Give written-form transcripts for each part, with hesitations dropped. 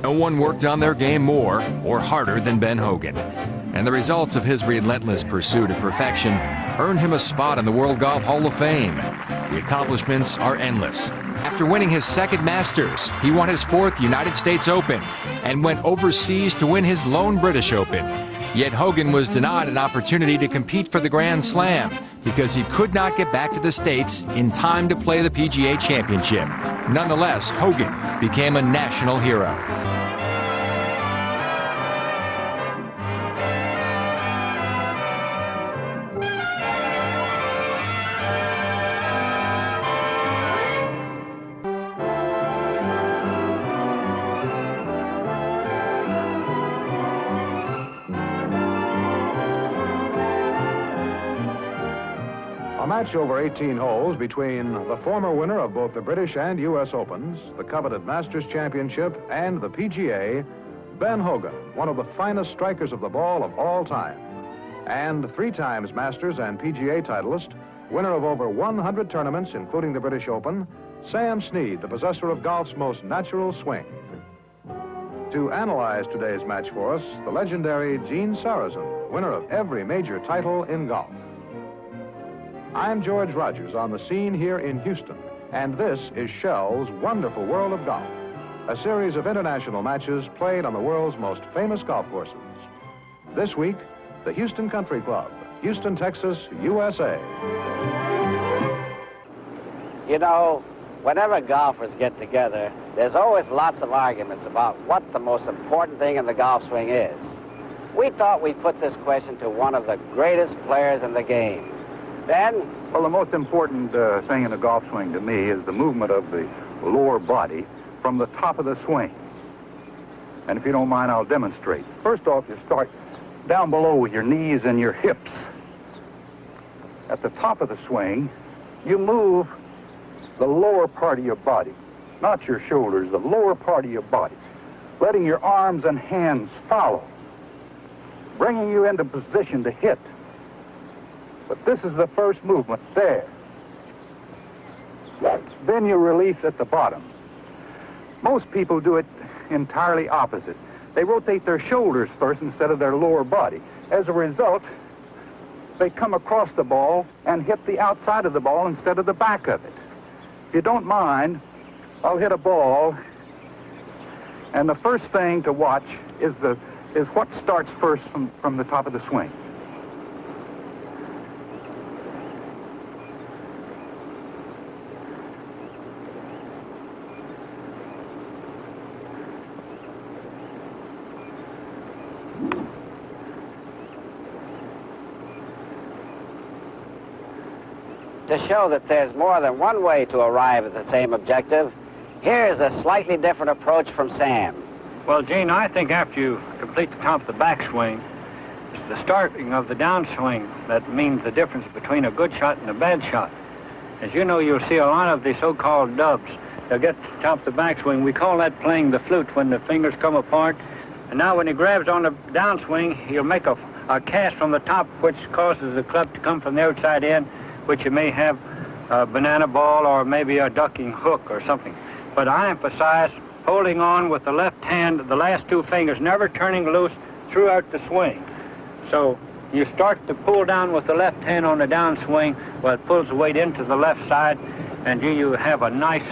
No one worked on their game more or harder than Ben Hogan. And the results of his relentless pursuit of perfection earned him a spot in the World Golf Hall of Fame. The accomplishments are endless. After winning his second Masters, he won his fourth United States Open and went overseas to win his lone British Open. Yet Hogan was denied an opportunity to compete for the Grand Slam because he could not get back to the States in time to play the PGA Championship. Nonetheless, Hogan became a national hero. A match over 18 holes between the former winner of both the British and U.S. Opens, the coveted Masters Championship, and the PGA, Ben Hogan, one of the finest strikers of the ball of all time, and 3 times Masters and PGA titleist, winner of over 100 tournaments, including the British Open, Sam Snead, the possessor of golf's most natural swing. To analyze today's match for us, the legendary Gene Sarazen, winner of every major title in golf. I'm George Rogers on the scene here in Houston, and this is Shell's Wonderful World of Golf, a series of international matches played on the world's most famous golf courses. This week, the Houston Country Club, Houston, Texas, USA. You know, whenever golfers get together, there's always lots of arguments about what the most important thing in the golf swing is. We thought we'd put this question to one of the greatest players in the game. Ben? Well, the most important thing in a golf swing to me is the movement of the lower body from the top of the swing. And if you don't mind, I'll demonstrate. First off, you start down below with your knees and your hips. At the top of the swing, you move the lower part of your body, not your shoulders, the lower part of your body, letting your arms and hands follow, bringing you into position to hit. But this is the first movement, there. Then you release at the bottom. Most people do it entirely opposite. They rotate their shoulders first instead of their lower body. As a result, they come across the ball and hit the outside of the ball instead of the back of it. If you don't mind, I'll hit a ball, and the first thing to watch is what starts first from the top of the swing. To show that there's more than one way to arrive at the same objective, here's a slightly different approach from Sam. Well, Gene, I think after you complete the top of the backswing, it's the starting of the downswing that means the difference between a good shot and a bad shot. As you know, you'll see a lot of the so-called dubs. They'll get to the top of the backswing. We call that playing the flute when the fingers come apart. And now when he grabs on the downswing, he'll make a cast from the top, which causes the club to come from the outside in, which you may have a banana ball or maybe a ducking hook or something. But I emphasize holding on with the left hand, the last 2 fingers, never turning loose throughout the swing. So you start to pull down with the left hand on the downswing while it pulls the weight into the left side, and you have a nice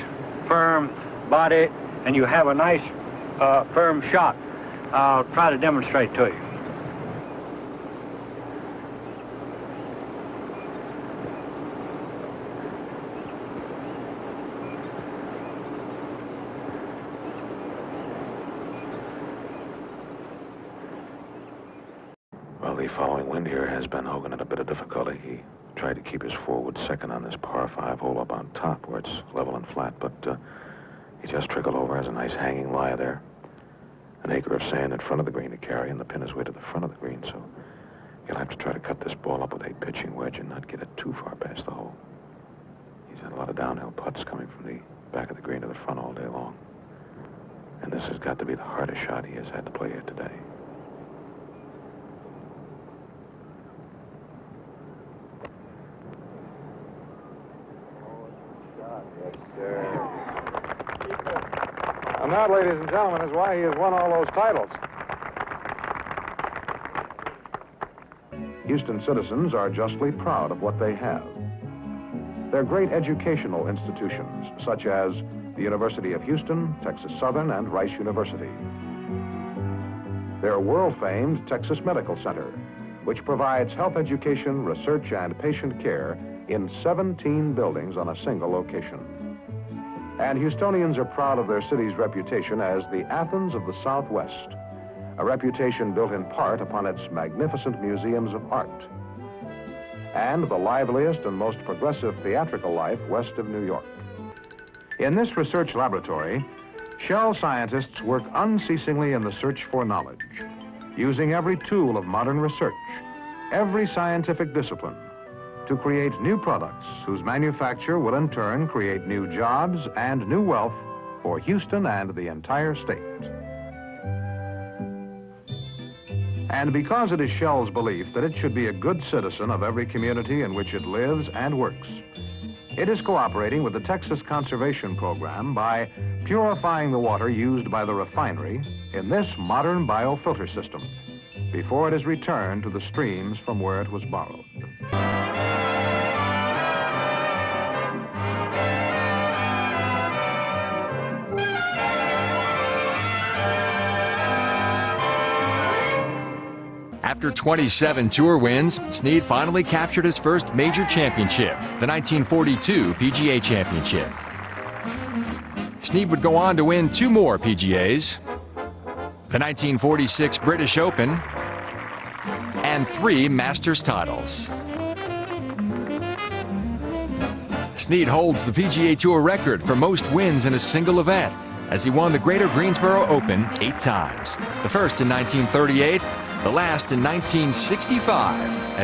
firm body and you have a nice firm shot. I'll try to demonstrate to you. Well, the following wind here has Ben Hogan in a bit of difficulty. He tried to keep his forward second on this par 5 hole up on top where it's level and flat, but he just trickled over, has a nice hanging lie there. An acre of sand in front of the green to carry, and the pin is way to the front of the green, so he'll have to try to cut this ball up with a pitching wedge and not get it too far past the hole. He's had a lot of downhill putts coming from the back of the green to the front all day long. And this has got to be the hardest shot he has had to play here today. And that, ladies and gentlemen, is why he has won all those titles. Houston citizens are justly proud of what they have. They're great educational institutions, such as the University of Houston, Texas Southern, and Rice University. Their world-famed Texas Medical Center, which provides health education, research, and patient care in 17 buildings on a single location. And Houstonians are proud of their city's reputation as the Athens of the Southwest, a reputation built in part upon its magnificent museums of art and the liveliest and most progressive theatrical life west of New York. In this research laboratory, Shell scientists work unceasingly in the search for knowledge, using every tool of modern research, every scientific discipline, to create new products whose manufacture will in turn create new jobs and new wealth for Houston and the entire state. And because it is Shell's belief that it should be a good citizen of every community in which it lives and works, it is cooperating with the Texas Conservation Program by purifying the water used by the refinery in this modern biofilter system before it is returned to the streams from where it was borrowed. After 27 tour wins, Snead finally captured his first major championship, the 1942 PGA Championship. Snead would go on to win 2 more PGAs, the 1946 British Open, and 3 Masters titles. Snead holds the PGA Tour record for most wins in a single event, as he won the Greater Greensboro Open 8 times, the first in 1938, the last in 1965.